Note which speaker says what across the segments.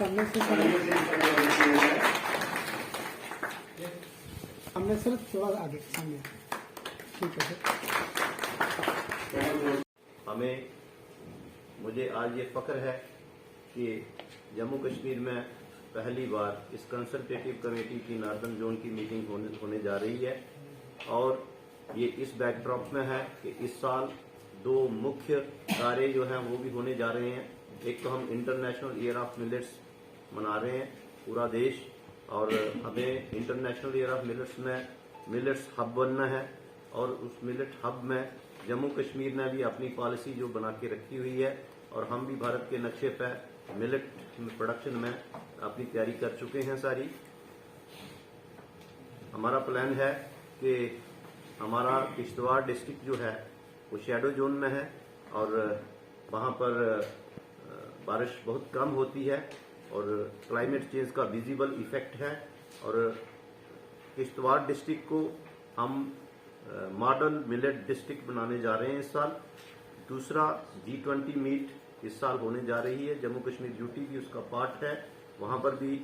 Speaker 1: सामने सर थोड़ा आगे सामने। ठीक है सर।
Speaker 2: मुझे आज ये फख्र है कि जम्मू कश्मीर में पहली बार इस कंसल्टेटिव कमेटी की नार्दर्न जोन की मीटिंग होने जा रही है और ये इस बैकड्रॉप में है कि इस साल दो मुख्य कार्य जो हैं वो भी होने जा रहे हैं। एक तो हम इंटरनेशनल ईयर ऑफ मिलेट्स मना रहे हैं पूरा देश और हमें इंटरनेशनल ईयर ऑफ मिलेट्स में मिलेट्स हब बनना है और उस मिलेट हब में जम्मू कश्मीर ने भी अपनी पॉलिसी जो बना के रखी हुई है और हम भी भारत के नक्शे पर मिलेट प्रोडक्शन में अपनी तैयारी कर चुके हैं सारी। हमारा प्लान है कि हमारा किश्तवाड़ डिस्ट्रिक्ट जो है वो शैडो जोन में है और वहाँ पर बारिश बहुत कम होती है और क्लाइमेट चेंज का विजिबल इफेक्ट है और किश्तवाड़ डिस्ट्रिक्ट को हम मॉडल मिलेट डिस्ट्रिक्ट बनाने जा रहे हैं इस साल। दूसरा G20 मीट इस साल होने जा रही है, जम्मू कश्मीर ड्यूटी भी उसका पार्ट है, वहाँ पर भी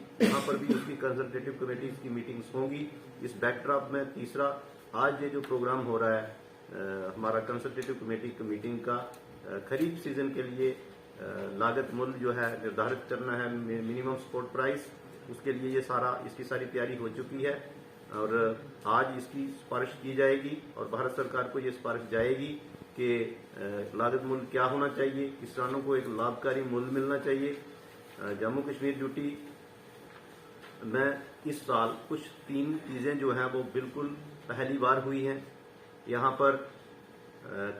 Speaker 2: उसकी कंसल्टेटिव कमेटीज की मीटिंग्स होंगी। इस बैकड्रॉप में तीसरा आज ये जो प्रोग्राम हो रहा है हमारा कंसल्टेटिव कमेटी की मीटिंग का खरीफ सीजन के लिए लागत मूल्य जो है निर्धारित करना है, मिनिमम सपोर्ट प्राइस, उसके लिए ये इसकी सारी तैयारी हो चुकी है और आज इसकी सिफारिश की जाएगी और भारत सरकार को ये सिफारिश जाएगी कि लागत मूल्य क्या होना चाहिए, किसानों को एक लाभकारी मूल्य मिलना चाहिए। जम्मू कश्मीर ड्यूटी में इस साल कुछ 3 चीजें जो हैं वो बिल्कुल पहली बार हुई हैं। यहाँ पर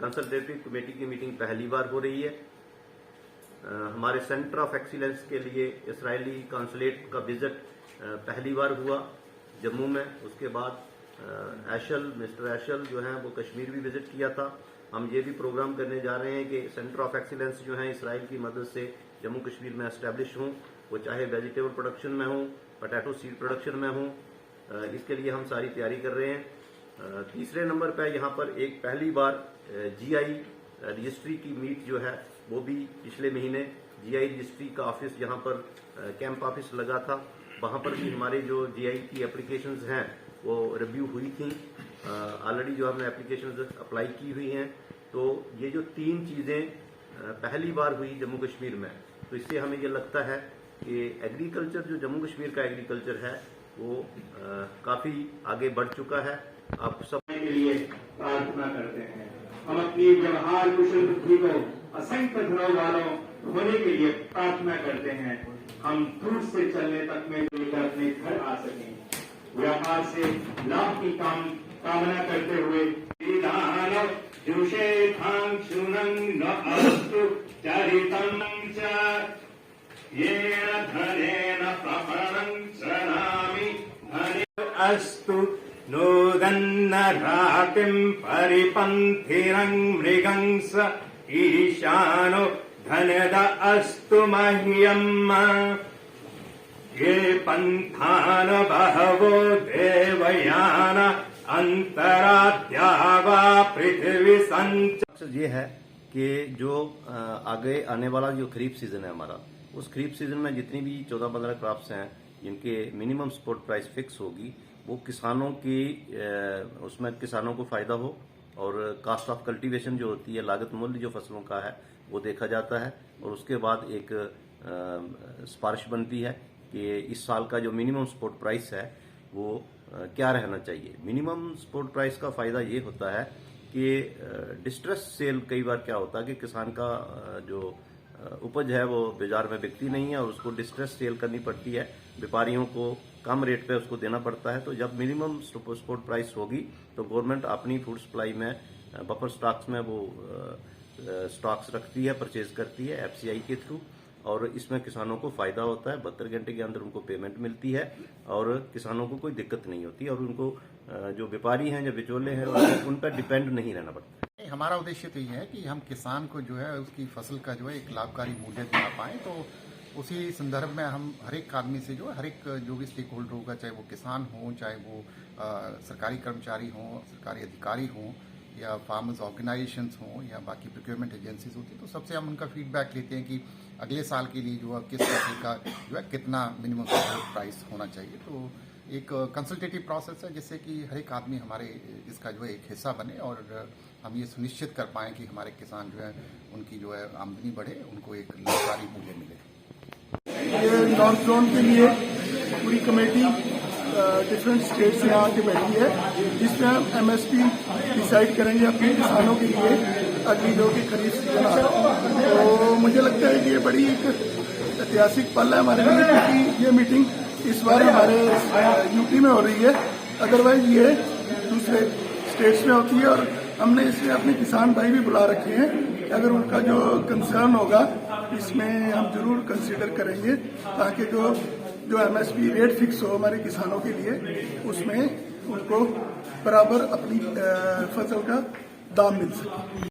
Speaker 2: कंसल्टेटिव कमेटी की मीटिंग पहली बार हो रही है। हमारे सेंटर ऑफ एक्सीलेंस के लिए इसराइली कॉन्सुलेट का विजिट पहली बार हुआ जम्मू में। उसके बाद मिस्टर एशल जो हैं वो कश्मीर भी विजिट किया था। हम ये भी प्रोग्राम करने जा रहे हैं कि सेंटर ऑफ एक्सीलेंस जो है इसराइल की मदद से जम्मू कश्मीर में एस्टेब्लिश हों, वो चाहे वेजिटेबल प्रोडक्शन में हो, पोटैटो सीड प्रोडक्शन में हो। इसके लिए हम सारी तैयारी कर रहे हैं। तीसरे नंबर पर यहाँ पर एक पहली बार GI रजिस्ट्री की मीट जो है वो भी पिछले महीने GI रजिस्ट्री का ऑफिस यहाँ पर कैंप ऑफिस लगा था, वहाँ पर भी हमारे जो GI की एप्लीकेशंस हैं वो रिव्यू हुई थी। ऑलरेडी जो हमने एप्लीकेशंस अप्लाई की हुई हैं। तो ये जो 3 चीज़ें पहली बार हुई जम्मू कश्मीर में, तो इससे हमें ये लगता है कि एग्रीकल्चर जो जम्मू कश्मीर का एग्रीकल्चर है वो काफ़ी आगे बढ़ चुका है। आप सब
Speaker 3: के लिए प्रार्थना करते हैं। हम अपनी व्यवहार कुशल बुद्धि को असंख्य धनों वालों होने के लिए प्रार्थना करते हैं। हम दूर से चलने तक में लेकर अपने घर आ सकें। व्यापार से लाभ की कामना करते हुए चरितं च येन धनेन प्रपणं चरामि अस्तु नोदन्नरातिं परिपन्थिरं मृगंस ईशानो धनद अस्तु मह्यम् ये पंथान बहवो देवयान अंतराद्यावा पृथ्वी संच।
Speaker 2: ये है कि जो आगे आने वाला जो खरीफ सीजन है हमारा, उस खरीफ सीजन में जितनी भी 14-15 क्रॉप्स हैं जिनके मिनिमम सपोर्ट प्राइस फिक्स होगी, वो किसानों की उसमें किसानों को फायदा हो और कास्ट ऑफ कल्टीवेशन जो होती है, लागत मूल्य जो फसलों का है वो देखा जाता है और उसके बाद एक सिफारिश बनती है कि इस साल का जो मिनिमम सपोर्ट प्राइस है वो क्या रहना चाहिए। मिनिमम सपोर्ट प्राइस का फायदा ये होता है कि डिस्ट्रेस सेल कई बार क्या होता है कि किसान का जो उपज है वो बाजार में बिकती नहीं है और उसको डिस्ट्रेस सेल करनी पड़ती है, व्यापारियों को कम रेट पे उसको देना पड़ता है। तो जब मिनिमम सपोर्ट प्राइस होगी तो गवर्नमेंट अपनी फूड सप्लाई में बफर स्टॉक्स में वो स्टॉक्स रखती है, परचेज करती है FCI के थ्रू और इसमें किसानों को फायदा होता है। 72 घंटे के अंदर उनको पेमेंट मिलती है और किसानों को कोई दिक्कत नहीं होती और उनको जो व्यापारी हैं, जो बिचौले हैं, उन पर डिपेंड नहीं रहना पड़ता।
Speaker 4: हमारा उद्देश्य तो ये है कि हम किसान को जो है उसकी फसल का जो है एक लाभकारी मूल्य दिला पाएं। तो उसी संदर्भ में हम हर एक आदमी से जो है हर एक जो भी स्टेक होल्डर होगा, चाहे वो किसान हो, चाहे वो सरकारी कर्मचारी हों, सरकारी अधिकारी हों या फार्मर्स ऑर्गेनाइजेशंस हों या बाकी प्रोक्योरमेंट एजेंसीज होती हैं, तो सबसे हम उनका फीडबैक लेते हैं कि अगले साल के लिए जो है किस फसल का जो है कितना मिनिमम सपोर्ट प्राइस होना चाहिए। तो एक कंसल्टेटिव प्रोसेस है जिससे कि हर एक आदमी हमारे इसका जो है एक हिस्सा बने और हम ये सुनिश्चित कर पाएँ कि हमारे किसान जो है उनकी जो है आमदनी बढ़े, उनको एक लाभकारी मूल्य मिले।
Speaker 5: ये नॉर्थ जोन के लिए पूरी कमेटी डिफरेंट स्टेट से आके बैठी है, जिसमें हम एमएसपी डिसाइड करेंगे अपने किसानों के लिए अगली जो कि खरीफ सीजन आ रहा है। तो मुझे लगता है कि ये बड़ी एक ऐतिहासिक पल है हमारे लिए, क्योंकि ये मीटिंग इस बार हमारे यूपी में हो रही है, अदरवाइज ये दूसरे स्टेट्स में होती है। और हमने इसमें अपने किसान भाई भी बुला रखे हैं, अगर उनका जो कंसर्न होगा इसमें हम जरूर कंसीडर करेंगे, ताकि जो एमएसपी रेट फिक्स हो हमारे किसानों के लिए, उसमें उनको बराबर अपनी फसल का दाम मिल सके।